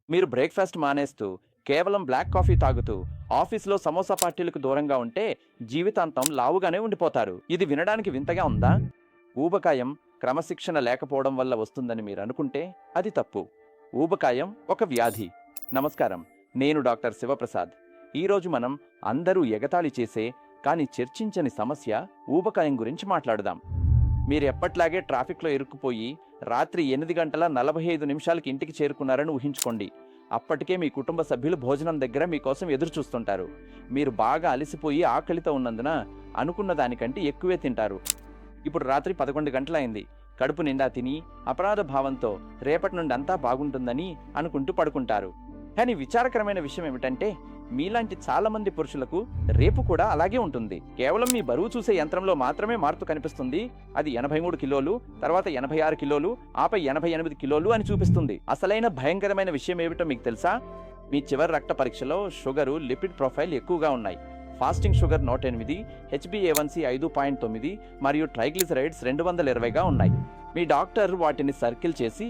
మీరు బ్రేక్ఫాస్ట్ మానేస్తూ కేవలం black coffee తాగుతూ ఆఫీసులో సమోసా పార్టీలకు దూరంగా ఉంటే జీవితాంతం లావుగానే ఉండిపోతారు. ఇది వినడానికి వింతగా ఉందా? ఊబకాయం క్రమశిక్షణ లేకపోవడం వల్ల వస్తుందని మీరు అనుకుంటే అది తప్పు. ఊబకాయం ఒక వ్యాధి. నమస్కారం, నేను డాక్టర్ శివప్రసాద్. ఈరోజు మనం అందరూ ఎగతాళి చేసే కానీ చర్చించని సమస్య ఊబకాయం గురించి మాట్లాడదాం. మీరు ఎప్పట్లాగే ట్రాఫిక్లో ఇరుక్కుపోయి రాత్రి 8 గంటల 45 నిమిషాలకి ఇంటికి చేరుకున్నారని ఊహించుకోండి. అప్పటికే మీ కుటుంబ సభ్యులు భోజనం దగ్గర మీకోసం ఎదురు చూస్తుంటారు. మీరు బాగా అలసిపోయి ఆకలితో ఉన్నందున అనుకున్న దానికంటే ఎక్కువే తింటారు. ఇప్పుడు రాత్రి 11 గంటలైంది. కడుపు నిండా తిని అపరాధ భావంతో రేపటి నుండి అంతా బాగుంటుందని అనుకుంటూ పడుకుంటారు. కానీ విచారకరమైన విషయం ఏమిటంటే మీలాంటి చాలా మంది పురుషులకు రేపు కూడా అలాగే ఉంటుంది. కేవలం మీ బరువు చూసే యంత్రంలో మాత్రమే మార్పు కనిపిస్తుంది. అది 83 కిలోలు, తర్వాత 86 కిలోలు, ఆపై 88 కిలోలు అని చూపిస్తుంది. అసలైన భయంకరమైన విషయం ఏమిటో మీకు తెలుసా? మీ చివరి రక్త పరీక్షలో షుగరు, లిపిడ్ ప్రొఫైల్ ఎక్కువగా ఉన్నాయి. ఫాస్టింగ్ షుగర్ 108, HbA1c 5.9 మరియు ట్రైగ్లిసరైడ్స్ 220గా ఉన్నాయి. మీ డాక్టర్ వాటిని సర్కిల్ చేసి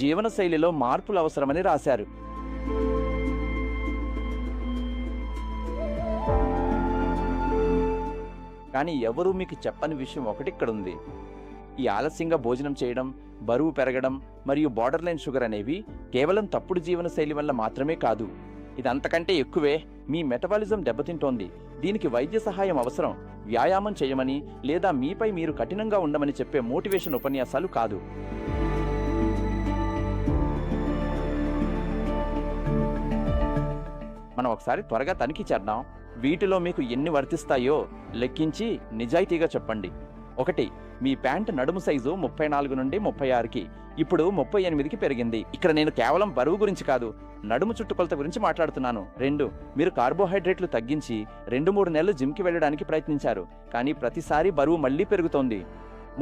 జీవనశైలిలో మార్పులు అవసరమని రాశారు. కానీ ఎవరూ మీకు చెప్పని విషయం ఒకటి ఇక్కడుంది. ఈ ఆలస్యంగా భోజనం చేయడం, బరువు పెరగడం మరియు బార్డర్ లైన్ షుగర్ అనేవి కేవలం తప్పుడు జీవనశైలి వల్ల మాత్రమే కాదు. ఇది అంతకంటే ఎక్కువే. మీ మెటబాలిజం దెబ్బతింటోంది. దీనికి వైద్య సహాయం అవసరం. వ్యాయామం చేయమని లేదా మీపై మీరు కఠినంగా ఉండమని చెప్పే మోటివేషన్ ఉపన్యాసాలు కాదు. మనం ఒకసారి త్వరగా తనిఖీ చేద్దాం. వీటిలో మీకు ఎన్ని వర్తిస్తాయో లెక్కించి నిజాయితీగా చెప్పండి. 1. మీ ప్యాంట్ నడుము సైజు 34 నుండి 36కి ఇప్పుడు 38కి పెరిగింది. ఇక్కడ నేను కేవలం బరువు గురించి కాదు, నడుము చుట్టుకొలత గురించి మాట్లాడుతున్నాను. 2. మీరు కార్బోహైడ్రేట్లు తగ్గించి 2-3 నెలలు జిమ్కి వెళ్ళడానికి ప్రయత్నించారు, కానీ ప్రతిసారి బరువు మళ్లీ పెరుగుతోంది.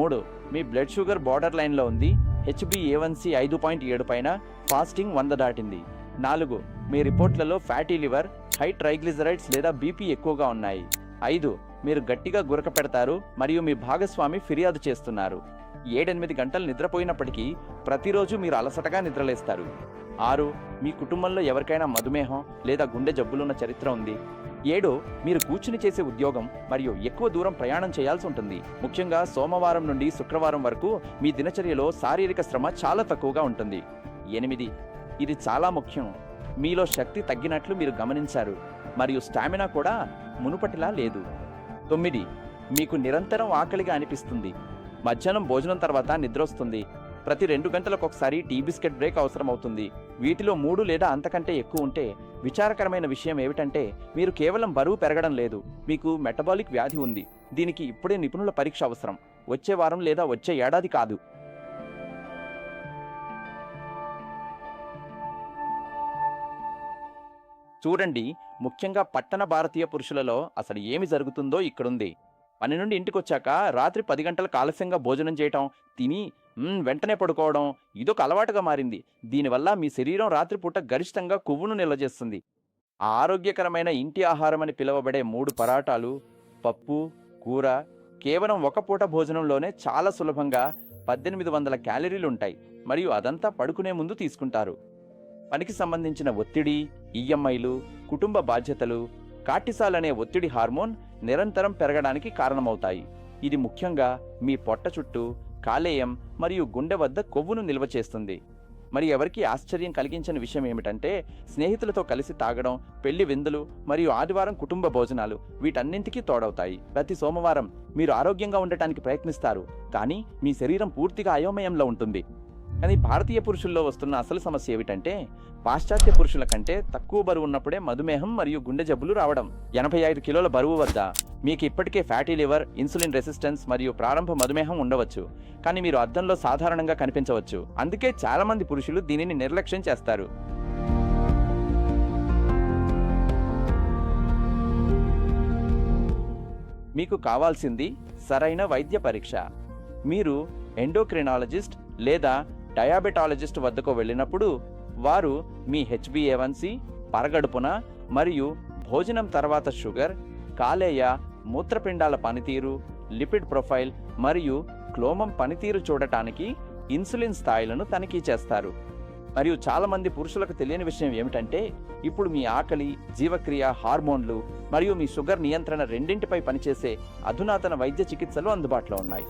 3. మీ బ్లడ్ షుగర్ బార్డర్ లైన్లో ఉంది. HbA1c 5.7 పైన, ఫాస్టింగ్ 100 దాటింది. 4. మీ రిపోర్ట్లలో ఫ్యాటీ లివర్, హై ట్రైగ్లిజరైడ్స్ లేదా బీపీ ఎక్కువగా ఉన్నాయి. 5. మీరు గట్టిగా గురక పెడతారు మరియు మీ భాగస్వామి ఫిర్యాదు చేస్తున్నారు. 7-8 గంటలు నిద్రపోయినప్పటికీ ప్రతిరోజు మీరు అలసటగా నిద్రలేస్తారు. 6. మీ కుటుంబంలో ఎవరికైనా మధుమేహం లేదా గుండె జబ్బులున్న చరిత్ర ఉంది. 7. మీరు కూర్చుని చేసే ఉద్యోగం మరియు ఎక్కువ దూరం ప్రయాణం చేయాల్సి ఉంటుంది. ముఖ్యంగా సోమవారం నుండి శుక్రవారం వరకు మీ దినచర్యలో శారీరక శ్రమ చాలా తక్కువగా ఉంటుంది. 8. ఇది చాలా ముఖ్యం. మీలో శక్తి తగ్గినట్లు మీరు గమనించారు మరియు స్టామినా కూడా మునుపటిలా లేదు. 9. మీకు నిరంతరం ఆకలిగా అనిపిస్తుంది. మధ్యాహ్నం భోజనం తర్వాత నిద్రొస్తుంది. ప్రతి 2 గంటలకు ఒకసారి టీ బిస్కెట్ బ్రేక్ అవసరమవుతుంది. వీటిలో 3 లేదా అంతకంటే ఎక్కువ ఉంటే విచారకరమైన విషయం ఏమిటంటే మీరు కేవలం బరువు పెరగడం లేదు, మీకు మెటబాలిక్ వ్యాధి ఉంది. దీనికి ఇప్పుడే నిపుణుల పరీక్ష అవసరం. వచ్చే వారం లేదా వచ్చే ఏడాది కాదు. చూడండి, ముఖ్యంగా పట్టణ భారతీయ పురుషులలో అసలు ఏమి జరుగుతుందో ఇక్కడుంది. పని నుండి ఇంటికొచ్చాక రాత్రి 10 గంటలకు ఆలస్యంగా భోజనం చేయటం, తిని వెంటనే పడుకోవడం ఇదొక అలవాటుగా మారింది. దీనివల్ల మీ శరీరం రాత్రిపూట గరిష్టంగా కొవ్వును నిల్వ చేస్తుంది. ఆరోగ్యకరమైన ఇంటి ఆహారం అని పిలువబడే 3 పరాటాలు, పప్పు, కూర కేవలం ఒక పూట భోజనంలోనే చాలా సులభంగా 1800 క్యాలరీలు ఉంటాయి మరియు అదంతా పడుకునే ముందు తీసుకుంటారు. పనికి సంబంధించిన ఒత్తిడి, ఈఎంఐలు, కుటుంబ బాధ్యతలు, కార్టిసాల్ అనే ఒత్తిడి హార్మోన్ నిరంతరం పెరగడానికి కారణమవుతాయి. ఇది ముఖ్యంగా మీ పొట్ట చుట్టూ, కాలేయం మరియు గుండె వద్ద కొవ్వును నిల్వ చేస్తుంది. మరి ఎవరికి ఆశ్చర్యం కలిగించని విషయం ఏమిటంటే స్నేహితులతో కలిసి తాగడం, పెళ్లి విందులు మరియు ఆదివారం కుటుంబ భోజనాలు వీటన్నింటికీ తోడవుతాయి. ప్రతి సోమవారం మీరు ఆరోగ్యంగా ఉండటానికి ప్రయత్నిస్తారు, కానీ మీ శరీరం పూర్తిగా అయోమయంలో ఉంటుంది. కానీ భారతీయ పురుషుల్లో వస్తున్న అసలు సమస్య ఏమిటంటే పాశ్చాత్య పురుషుల కంటే తక్కువ బరువు ఉన్నప్పుడే మధుమేహం మరియు గుండె జబ్బులు రావడం. 85 కిలోల బరువు వద్ద మీకు ఇప్పటికే ఫ్యాటీ లివర్, ఇన్సులిన్ రెసిస్టెన్స్ మరియు ప్రారంభ మధుమేహం ఉండవచ్చు, కానీ మీరు అద్దంలో సాధారణంగా కనిపించవచ్చు. అందుకే చాలా మంది పురుషులు దీనిని నిర్లక్ష్యం చేస్తారు. మీకు కావాల్సింది సరైన వైద్య పరీక్ష. మీరు ఎండోక్రినాలజిస్ట్ లేదా డయాబెటాలజిస్ట్ వద్దకు వెళ్ళినప్పుడు వారు మీ HbA1c, పరగడుపున మరియు భోజనం తర్వాత షుగర్, కాలేయ, మూత్రపిండాల పనితీరు, లిపిడ్ ప్రొఫైల్ మరియు క్లోమం పనితీరు చూడటానికి ఇన్సులిన్ స్థాయిలను తనిఖీ చేస్తారు. మరియు చాలామంది పురుషులకు తెలియని విషయం ఏమిటంటే ఇప్పుడు మీ ఆకలి, జీవక్రియ, హార్మోన్లు మరియు మీ షుగర్ నియంత్రణ రెండింటిపై పనిచేసే అధునాతన వైద్య చికిత్సలు అందుబాటులో ఉన్నాయి.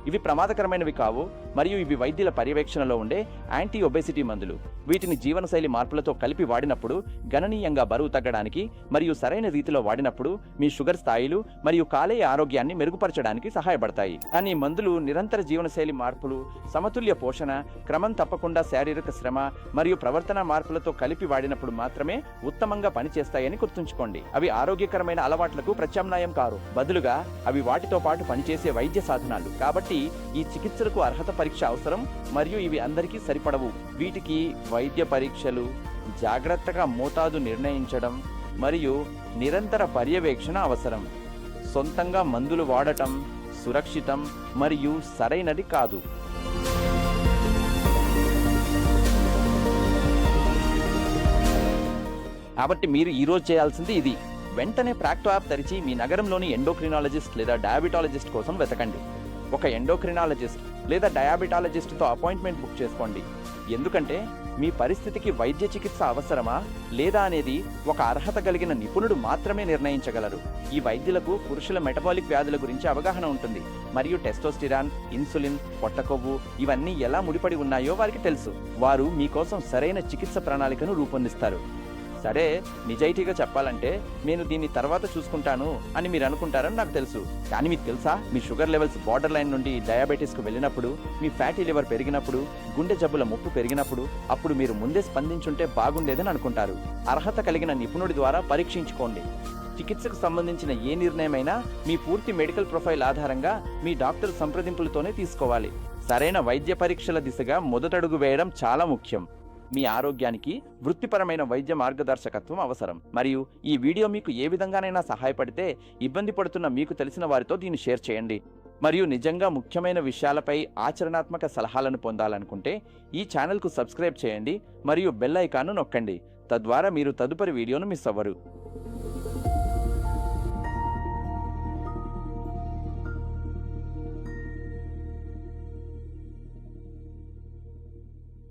ఇవి ప్రమాదకరమైనవి కావు మరియు ఇవి వైద్యుల పర్యవేక్షణలో ఉండే యాంటీ ఒబేసిటీ మందులు. వీటిని జీవనశైలి మార్పులతో కలిపి వాడినప్పుడు గణనీయంగా బరువు తగ్గడానికి మరియు సరైన రీతిలో వాడినప్పుడు మీ షుగర్ స్థాయిలు మరియు కాలేయ ఆరోగ్యాన్ని మెరుగుపరచడానికి సహాయపడతాయి. కానీ మందులు నిరంతర జీవనశైలి మార్పులు, సమతుల్య పోషణ, క్రమం తప్పకుండా శారీరక శ్రమ మరియు ప్రవర్తన మార్పులతో కలిపి వాడినప్పుడు మాత్రమే ఉత్తమంగా పనిచేస్తాయని గుర్తుంచుకోండి. అవి ఆరోగ్యకరమైన అలవాట్లకు ప్రత్యామ్నాయం కారు, బదులుగా అవి వాటితో పాటు పనిచేసే వైద్య సాధనాలు. కాబట్టి ఈ చికిత్సలకు అర్హత పరీక్ష అవసరం మరియు ఇవి అందరికీ సరిపడవు. వీటికి వైద్య పరీక్షలు, జాగ్రత్తగా మోతాదు నిర్ణయించడం మరియు నిరంతర పర్యవేక్షణ అవసరం. సొంతంగా మందులు వాడటం సురక్షితం మరియు సరైనది కాదు. కాబట్టి మీరు ఈరోజు చేయాల్సింది ఇది: వెంటనే ప్రాక్టో యాప్ తెరిచి మీ నగరంలోని ఎండోక్రినాలజిస్ట్ లేదా డయాబెటాలజిస్ట్ కోసం వెతకండి. ఒక ఎండోక్రినాలజిస్ట్ లేదా డయాబెటాలజిస్ట్తో అపాయింట్మెంట్ బుక్ చేసుకోండి. ఎందుకంటే మీ పరిస్థితికి వైద్య చికిత్స అవసరమా లేదా అనేది ఒక అర్హత కలిగిన నిపుణుడు మాత్రమే నిర్ణయించగలరు. ఈ వైద్యులకు పురుషుల మెటబాలిక్ వ్యాధుల గురించి అవగాహన ఉంటుంది మరియు టెస్టోస్టిరాన్, ఇన్సులిన్, పొట్ట కొవ్వు ఇవన్నీ ఎలా ముడిపడి ఉన్నాయో వారికి తెలుసు. వారు మీకోసం సరైన చికిత్స ప్రణాళికను రూపొందిస్తారు. సరే, నిజాయితీగా చెప్పాలంటే నేను దీన్ని తర్వాత చూసుకుంటాను అని మీరు అనుకుంటారని నాకు తెలుసు. కానీ మీకు తెలుసా, మీ షుగర్ లెవెల్స్ బార్డర్ లైన్ నుండి డయాబెటీస్కు వెళ్ళినప్పుడు, మీ ఫ్యాటీ లివర్ పెరిగినప్పుడు, గుండె జబ్బుల ముప్పు పెరిగినప్పుడు అప్పుడు మీరు ముందే స్పందించుంటే బాగుండేదని అనుకుంటారు. అర్హత కలిగిన నిపుణుడి ద్వారా పరీక్షించుకోండి. చికిత్సకు సంబంధించిన ఏ నిర్ణయమైనా మీ పూర్తి మెడికల్ ప్రొఫైల్ ఆధారంగా మీ డాక్టర్ సంప్రదింపులతోనే తీసుకోవాలి. సరైన వైద్య పరీక్షల దిశగా మొదటడుగు వేయడం చాలా ముఖ్యం. మీ ఆరోగ్యానికి వృత్తిపరమైన వైద్య మార్గదర్శకత్వం అవసరం. మరియు ఈ వీడియో మీకు ఏ విధంగానైనా సహాయపడితే ఇబ్బంది పడుతున్న మీకు తెలిసిన వారితో దీన్ని షేర్ చేయండి. మరియు నిజంగా ముఖ్యమైన విషయాలపై ఆచరణాత్మక సలహాలను పొందాలనుకుంటే ఈ ఛానల్కు సబ్స్క్రైబ్ చేయండి మరియు బెల్ ఐకాన్ను నొక్కండి. తద్వారా మీరు తదుపరి వీడియోను మిస్ అవ్వరు.